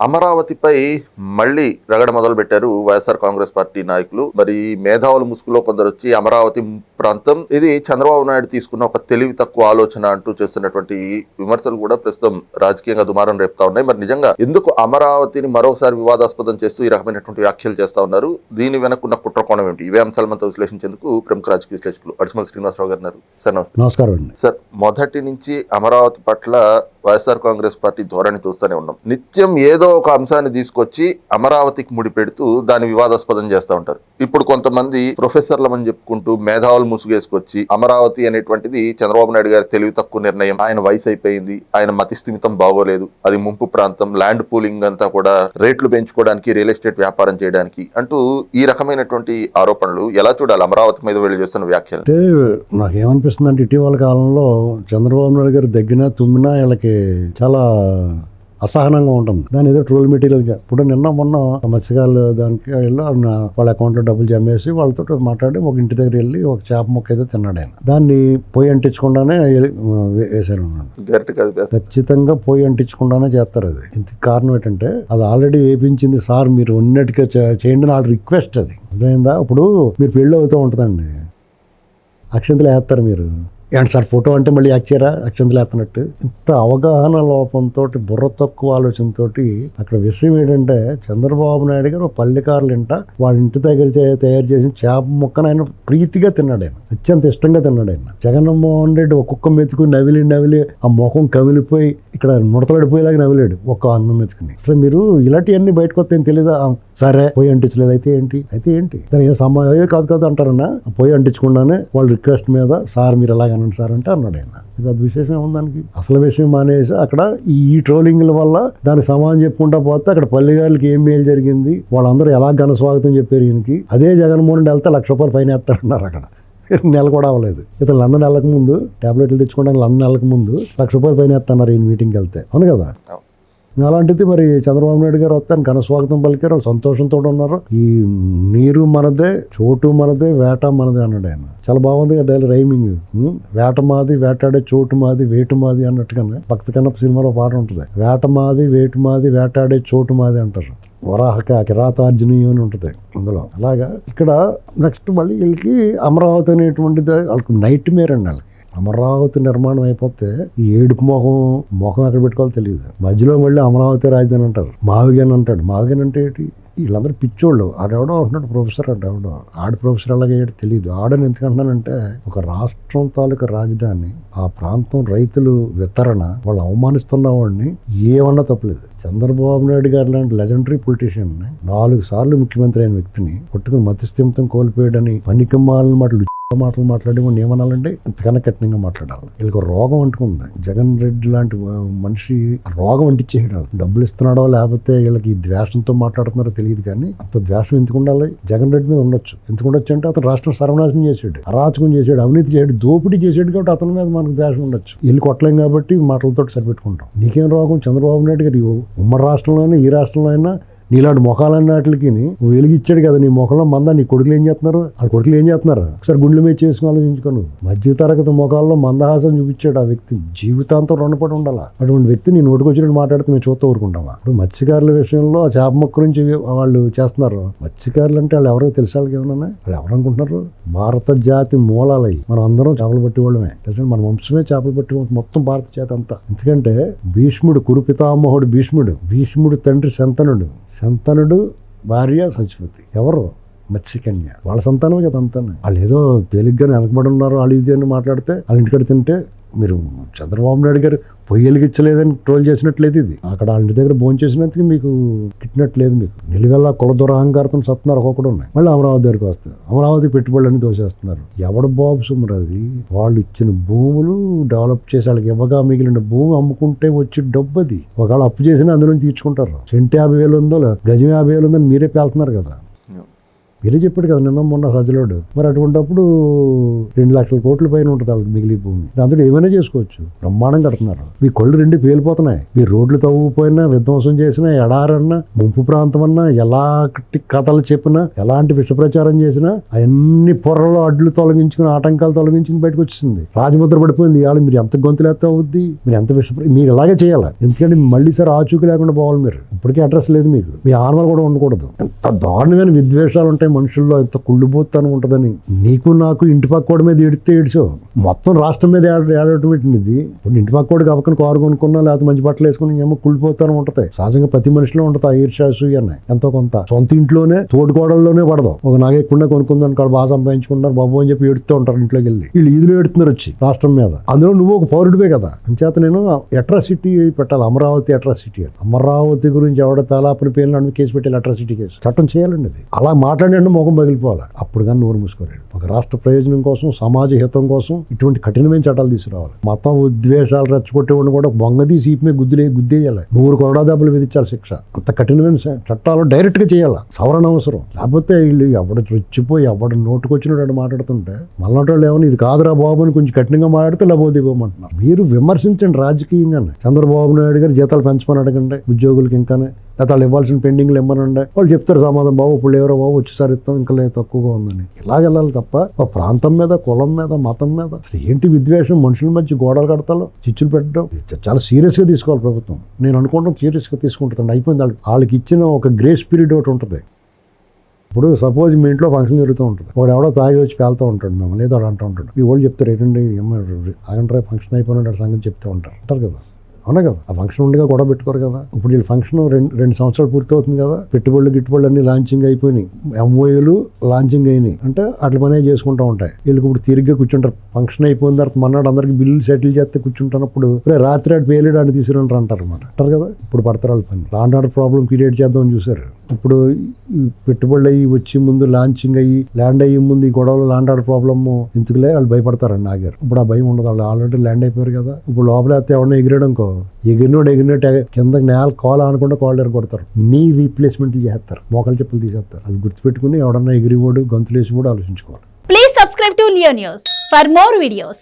అమరావతిపై మళ్ళీ రగడ మొదలు పెట్టారు వైఎస్ఆర్ కాంగ్రెస్ పార్టీ నాయకులు. మరి మేధావుల ముసుగులో కొందరు వచ్చి అమరావతి ప్రాంతం ఇది చంద్రబాబు నాయుడు తీసుకున్న ఒక తెలివి తక్కువ ఆలోచన అంటూ చేస్తున్నటువంటి విమర్శలు కూడా ప్రస్తుతం రాజకీయంగా దుమారం రేపుతా ఉన్నాయి. మరి నిజంగా ఎందుకు అమరావతిని మరోసారి వివాదాస్పదం చేస్తూ ఈ రకమైనటువంటి వ్యాఖ్యలు చేస్తా ఉన్నారు? దీని వెనక్కున్న కుట్రకోణం ఏమిటి? ఇవే అంశాలు మనతో విశ్లేషించేందుకు ప్రముఖ రాజకీయ విశ్లేషకులు అడిసిమల్ శ్రీనివాసరావు గారు ఉన్నారు. సార్ నమస్తే. నమస్కారం అండి. సార్, మొదటి నుంచి అమరావతి పట్ల వైఎస్ఆర్ కాంగ్రెస్ పార్టీ ధోరణి చూస్తూనే ఉన్నాం. నిత్యం ఏదో ఒక అంశాన్ని తీసుకొచ్చి అమరావతికి ముడిపెడుతూ దాన్ని వివాదాస్పదం చేస్తూ ఉంటారు. ఇప్పుడు కొంతమంది ప్రొఫెసర్లమని చెప్పుకుంటూ మేధావులు ముసుగేసుకొచ్చి అమరావతి అనేటువంటిది చంద్రబాబు నాయుడు గారి తెలివి తక్కువ నిర్ణయం, ఆయన వయసు అయిపోయింది, ఆయన మతిస్థిమితం బాగోలేదు, అది ముంపు ప్రాంతం, ల్యాండ్ పూలింగ్ అంతా కూడా రేట్లు పెంచుకోవడానికి, రియల్ ఎస్టేట్ వ్యాపారం చేయడానికి అంటూ ఈ రకమైనటువంటి ఆరోపణలు ఎలా చూడాలి? అమరావతి మీద వీళ్ళు చేస్తున్న వ్యాఖ్యలు అంటే నాకేమనిపిస్తుంది అంటే ఇటీవల కాలంలో చంద్రబాబు నాయుడు గారు దగ్గర తుమ్మినా వీళ్ళకి చాలా అసహనంగా ఉంటుంది. దాని ఏదో ట్రోల్ మెటీరియల్. ఇప్పుడు నిన్న మొన్న మత్స్యకారులు దానికి వెళ్ళి వాళ్ళ అకౌంట్లో డబ్బులు జమేసి వాళ్ళతో మాట్లాడి ఒక ఇంటి దగ్గర వెళ్ళి ఒక చేప మొక్క ఏదో తిన్నాడు ఆయన. దాన్ని పొయ్యి అంటించకుండానే వేసారు. ఖచ్చితంగా పొయ్యి అంటించకుండానే చేస్తారు. అది ఇంత కారణం ఏంటంటే అది ఆల్రెడీ వేపించింది సార్, మీరు ఉన్నట్టుగా చేయండి నా రిక్వెస్ట్. అది అర్థమైందా? ఇప్పుడు మీరు పెళ్ళి అవుతూ ఉంటుందండి, అక్షంతలు వేస్తారు. మీరు ఏంటి సార్ ఫోటో అంటే మళ్ళీ యాక్చరా అక్షంతలు వేస్తున్నట్టు. ఇంత అవగాహన లోపంతో, బుర్ర తక్కువ ఆలోచనతో. అక్కడ విషయం ఏంటంటే చంద్రబాబు నాయుడు గారు పల్లెకారులు వాళ్ళ ఇంటి దగ్గర తయారు చేసిన చేప మొక్కను ఆయన ప్రీతిగా తిన్నాడు. ఆయన అత్యంత ఇష్టంగా తిన్నాడు. ఆయన జగన్మోహన్ రెడ్డి ఒక్కొక్క మెతుకు నవిలి ఆ ముఖం కమిలిపోయి ఇక్కడ ముడతలాడిపోయేలాగా నవిలాడు ఒక్క అన్నం మెతుకుని. అసలు మీరు ఇలాంటివన్నీ బయటకు వస్తే తెలీదా? సరే పొయ్యి అంటించలేదు అయితే ఏంటి దాని ఏ సమయం కాదు అంటారన్నా. పొయ్యి అంటించకుండానే వాళ్ళ రిక్వెస్ట్ మీద సార్ మీరు ఎలాగ అనండి సార్ అంటే అన్నాడు ఆయన. ఇది అది విశేషం ఉందానికి. అసలు విషయం మానేసి అక్కడ ఈ ట్రోలింగ్ల వల్ల దానికి సమాధానం చెప్పుకుంటా పోతే అక్కడ పల్లెగారికి ఏం మేలు జరిగింది, వాళ్ళందరూ ఎలా ఘన స్వాగతం చెప్పారు ఈయనకి. అదే జగన్మోహన్ రెడ్డి వెళ్తే ₹1,00,000 ఫైన్ వేస్తారన్నారు. అక్కడ నెల కూడా అవ్వలేదు. ఇతను లండన్ వెళ్ళక ముందు టాబ్లెట్లు తెచ్చుకోవడానికి లండన్ వెళ్ళక ముందు ₹1,00,000 ఫైన్ వేస్తున్నారు ఈయన మీటింగ్కి వెళ్తే. అవును కదా? అలాంటిది మరి చంద్రబాబు నాయుడు గారు వస్తే ఘన స్వాగతం పలికారు, సంతోషంతో ఉన్నారు. ఈ నీరు మనదే, చోటు మనదే, వేట మనదే అన్నాడు ఆయన. చాలా బాగుంది డైలీ రైమింగ్. వేట మాది, వేటాడే చోటు మాది, వేటు మాది అన్నట్టుగానే భక్తి కన్నప్ప సినిమాలో పాట ఉంటుంది. వేట మాది, వేటు మాది, వేటాడే చోటు మాది అంటారు. వరాహక కిరాతార్జునీయం అని ఉంటుంది అందులో. అలాగా ఇక్కడ నెక్స్ట్ మళ్ళీ వీళ్ళకి అమరావతి అనేటువంటిది వాళ్ళకి నైట్ మేర్ అండి. వాళ్ళకి అమరావతి నిర్మాణం అయిపోతే ఈ ఏడుపు మొఖం ఎక్కడ పెట్టుకోవాలో తెలియదు. మధ్యలో మళ్ళీ అమరావతి రాజధాని అంటారు. మావిగన్ అంటాడు. మావిగన్ అంటే ఏంటి? వీళ్ళందరూ పిచ్చోళ్ళు. ఆడెవడో అంటున్నాడు ప్రొఫెసర్ అంటే. ఆడు ప్రొఫెసర్ అలాగే తెలియదు. ఆడని ఎందుకంటున్నానంటే ఒక రాష్ట్రం తాలూకా రాజధాని, ఆ ప్రాంతం రైతులు వితరణ, వాళ్ళు అవమానిస్తున్న వాడిని ఏమన్నా తప్పలేదు. చంద్రబాబు నాయుడు గారు లాంటి లెజెండరీ పొలిటీషియన్ 4 సార్లు ముఖ్యమంత్రి అయిన వ్యక్తిని పట్టుకుని మతిస్థిమితం కోల్పోయాడని పనికిమాలిన మాటలు మాట్లాడి వాడిని ఏమనాలంటే ఇంతకన్నా కఠినంగా మాట్లాడాలి. వీళ్ళకి రోగం అంటుకుంది. జగన్ రెడ్డి లాంటి మనిషి రోగం అంటించేయడం. డబ్బులు ఇస్తున్నాడో లేకపోతే వీళ్ళకి ద్వేషంతో మాట్లాడుతున్నారో తెలియదు, కానీ అంత ద్వేషం ఎందుకు ఉండాలి? జగన్ రెడ్డి మీద ఉండొచ్చు. ఎందుకు ఉండొచ్చు అంటే అతను రాష్ట్రం సర్వనాశనం చేసాడు, అరాచకం చేసాడు, అవినీతి చేసాడు, దోపిడీ చేసాడు. కాబట్టి అతని మీద మనకు ద్వేషం ఉండొచ్చు. వీళ్ళు కొట్టలేం కాబట్టి మాటలతో సరిపెట్టుకుంటాం. నీకేం రోగం? చంద్రబాబు నాయుడు గారు ఉమ్మడి రాష్ట్రంలోనే ఈ రాష్ట్రంలో అయినా నీలాంటి మొఖాలన్నిటికి వెలిగిచ్చాడు కదా. నీ మొఖంలో మంద నీ కొడుకులు ఏం చేస్తున్నారు? ఆ కొడుకులు ఏం చేస్తున్నారు? ఒకసారి గుండెల మీద చేసుకుని ఆలోచించుకోను. మధ్య తరగతి మొఖాల్లో మందహాసం చూపించాడు ఆ వ్యక్తి. జీవితాంతం రుణపడి ఉండాలా. అటువంటి వ్యక్తి నీ నోటుకొచ్చినట్టు మాట్లాడితే మేము చూస్తూ ఊరుకుంటామా? ఇప్పుడు మత్స్యకారుల విషయంలో ఆ చేప మొక్క నుంచి వాళ్ళు చేస్తున్నారు. మత్స్యకారులు అంటే వాళ్ళు ఎవరో తెలిసి వాళ్ళకి ఏమన్నా వాళ్ళు ఎవరు అనుకుంటున్నారు? భారత జాతి మూలాలయ్యి మనం అందరం చేపలు పట్టి వాళ్ళమే తెలుసు. మన వంశమే చేపలు పట్టి మొత్తం భారత జాతి అంతా. ఎందుకంటే భీష్ముడు, కురుపితామహుడు భీష్ముడు తండ్రి శంతనుడు భార్య సచివతి. ఎవరు? మత్స్యకన్య. వాళ్ళ సంతానమే కదా అంతా. వాళ్ళు ఏదో తేలిగ్గానే వెనకబడి ఉన్నారు, వాళ్ళు ఇది అని మాట్లాడితే వాళ్ళ ఇంటికాడ తింటే మీరు చంద్రబాబు నాయుడు గారు పొయ్యి వెలిగించలేదని ట్రోల్ చేసినట్లేదు. ఇది అక్కడ వాళ్ళ ఇంటి దగ్గర భోజనం చేసినందుకు మీకు కిట్టినట్లేదు. మీకు నిలువెల్లా కుల దురహంకారంతో సత్తున్నారు. ఒక్కొక్కడు ఉన్నాయి. మళ్ళీ అమరావతి దగ్గరికి వస్తారు. అమరావతి పెట్టుబడులన్నీ దోసేస్తున్నారు. ఎవడు బాబు సుమరు అది? వాళ్ళు ఇచ్చిన భూములు డెవలప్ చేసి వాళ్ళకి ఇవ్వగా మిగిలిన భూమి అమ్ముకుంటే వచ్చి డబ్బు అది. ఒకవేళ అప్పు చేసినా అందులో తీర్చుకుంటారు. సెంటు 50,000 ఉందో, గజం 50,000 ఉందని మీరే పేలుతున్నారు కదా. మీరే చెప్పాడు కదా నిన్న మొన్న సజ్జలోడు. మరి అటువంటిప్పుడు 2 లక్షల కోట్ల పైన ఉంటుంది వాళ్ళకి మిగిలి భూమి. దాంతో ఏమైనా చేసుకోవచ్చు. బ్రహ్మాండం కడుతున్నారు. మీ కళ్ళు 2 పేలిపోతున్నాయి. మీ రోడ్లు తవ్వుపోయినా, విధ్వంసం చేసినా, ఎడారన్నా, ముంపు ప్రాంతం అన్నా, ఎలాంటి కథలు చెప్పినా, ఎలాంటి విష ప్రచారం చేసినా అన్ని పొరలు అడ్లు తొలగించుకుని, ఆటంకాలు తొలగించుకుని బయటకు వచ్చేసింది. రాజముద్ర పడిపోయింది. ఇవాళ మీరు ఎంత గొంతులేస్తా అవుద్ది, మీరు ఎంత మీరు ఇలాగే చేయాలి. ఎందుకంటే మళ్ళీ సార్ ఆచూకీ లేకుండా పోవాలి. మీరు ఇప్పటికీ అడ్రస్ లేదు మీకు. మీ ఆర్మల్ కూడా ఉండకూడదు. ఎంత దారుణమైన విద్వేషాలు ఉంటాయి మనుషుల్లో, ఎంత కుళ్ళిపోతాను ఉంటుందని. నీకు నాకు ఇంటి పక్కోడి మీద ఏడితే ఏడ్చో, మొత్తం రాష్ట్రం మీద ఏడవటం ఇది. ఇప్పుడు ఇంటి పక్కోడికి అవకని కారు కొనుక్కున్నా, లేకపోతే మంచి బట్టలు వేసుకుని ఏమో కుళ్ళిపోతాను ఉంటుంది. సహజంగా ప్రతి మనిషిలో ఉంటుంది ఆ ఈర్ష్యాసు అన్నాయి ఎంతో కొంత. సొంత ఇంట్లోనే తోడుకోవడంలోనే పడదాం. ఒక నాగేకుండా కొనుక్కుందని కాదు, బాగా సంపాదించుకుంటారు బాబు అని చెప్పి ఏడుతూ ఉంటారు ఇంట్లోకి వెళ్ళి. వీళ్ళు ఈదులు ఏడుతున్నారు వచ్చి రాష్ట్రం మీద. అందులో నువ్వు ఒక పౌరుడివే కదా. అంచేత నేను అట్రాసిటీ పెట్టాలి, అమరావతి అట్రాసిటీ అని. అమరావతి గురించి ఎవడ పేలాపని పేర్లు కేసు పెట్టాలి, అట్రాసిటీ కేసు చట్టం చేయాలండి. అది అలా మాట్లాడి ముఖం పగిలిపోవాలి. అప్పుడు కానీ నోరు మూసుకోలేదు. ఒక రాష్ట్ర ప్రయోజనం కోసం, సమాజ హితం కోసం ఇటువంటి కఠినమైన చట్టాలు తీసుకురావాలి. మతం ఉద్వేషాలు రెచ్చగొట్టేవాడిని కూడా బొంగదీసి ఈపి మీద గుద్దేయాలి. 100 కొరడా దెబ్బలు విధించాలి శిక్ష. అంత కఠినమైన చట్టాలు డైరెక్ట్ గా చేయాలి. సవరణ అవసరం. లేకపోతే వీళ్ళు ఎవడ రెచ్చిపోయి ఎవడ నోటుకొచ్చినట్టు మాట్లాడుతుంటే మళ్ళీ ఏమన్నా ఇది కాదురా బాబు అని కొంచెం కఠినంగా మాట్లాడితే లబోదిపోమంటున్నారు. మీరు విమర్శించండి రాజకీయంగానే. చంద్రబాబు నాయుడు గారు జీతాలు పెంచమని అడగండి ఉద్యోగులకి, ఇంకానే లేకపోతే వాళ్ళు ఇవ్వాల్సిన పెండింగ్లు ఇమ్మనండి. వాళ్ళు చెప్తారు సమాధానం, బాబు ఇప్పుడు ఎవరో బాబు వచ్చేసారి ఇస్తాం, ఇంకా లేదు తక్కువగా ఉందని. ఇలాగ వెళ్ళాలి తప్ప ఒక ప్రాంతం మీద, కులం మీద, మతం మీద ఏంటి విద్వేషం, మనుషుల మధ్య గోడలు కడతాలో, చిచ్చులు పెట్టడం చాలా సీరియస్గా తీసుకోవాలి ప్రభుత్వం. నేను అనుకుంటాం సీరియస్గా తీసుకుంటుంది. అయిపోయింది. వాళ్ళకి ఇచ్చిన ఒక గ్రేస్ పీరియడ్ ఒకటి ఉంటుంది. ఇప్పుడు సపోజ్ మీ ఇంట్లో ఫంక్షన్ జరుగుతూ ఉంటుంది. వాడు ఎవడో తాగి వచ్చి పేలుతూ ఉంటాడు, మేము లేదో వాడు అంటూ ఉంటాడు. మీ వాళ్ళు చెప్తారు ఏంటండి ఆగంటే ఫంక్షన్ అయిపోయినాడు సంగతి చెప్తూ అంటారు కదా. అవునా కదా. ఆ ఫంక్షన్ ఉండగా గొడవ పెట్టుకోరు కదా. ఇప్పుడు వీళ్ళు ఫంక్షన్ 2 సంవత్సరాలు పూర్తి అవుతుంది కదా. పెట్టుబడులు గిట్టుబడులు అన్ని లాంచింగ్ అయిపోయినాయి, ఎంఓఏలు లాంచింగ్ అయినాయి అంటే అట్ల పనే చేసుకుంటూ ఉంటాయి. వీళ్ళకి ఇప్పుడు తిరిగ్గా కూర్చుంటారు. ఫంక్షన్ అయిపోయిన తర్వాత మన్నాడు అందరికి బిల్లులు సెటిల్ చేస్తే కూర్చుంటున్నప్పుడు రాత్రి ఆడు పేలేడు అని తీసుకురంటారు అంటారు కదా. ఇప్పుడు పడతారు వాళ్ళ పని. లాండ్ ఆర్డర్ ప్రాబ్లం క్రియేట్ చేద్దామని చూసారు. ఇప్పుడు పెట్టుబడులు అయ్యి వచ్చి ముందు లాంచింగ్ అయ్యి ల్యాండ్ అయ్యి ముందు ఈ గొడవలు లాండ్ ఆర్డర్ ప్రాబ్లమ్ ఎందుకులే వాళ్ళు భయపడతారండి. ఆగారు. ఇప్పుడు ఆ భయం ఉండదు. వాళ్ళు ఆల్రెడీ ల్యాండ్ అయిపోయారు కదా. ఇప్పుడు లోపల అయితే ఎవరైనా ఎగిరాడనుకో, ఎగిరినట్టు కింద నేల కాల్ అనుకుంటే కాల్ కొడతారు. నీ రీప్లేస్మెంట్ చేస్తారు, మోకాలు చెప్పులు తీసేస్తారు. అది గుర్తుపెట్టుకుని ఎవడన్నా ఎగిరిపోడు, గంతులేసి కూడా ఆలోచించుకోవాలి. Please subscribe to Leo News for more videos.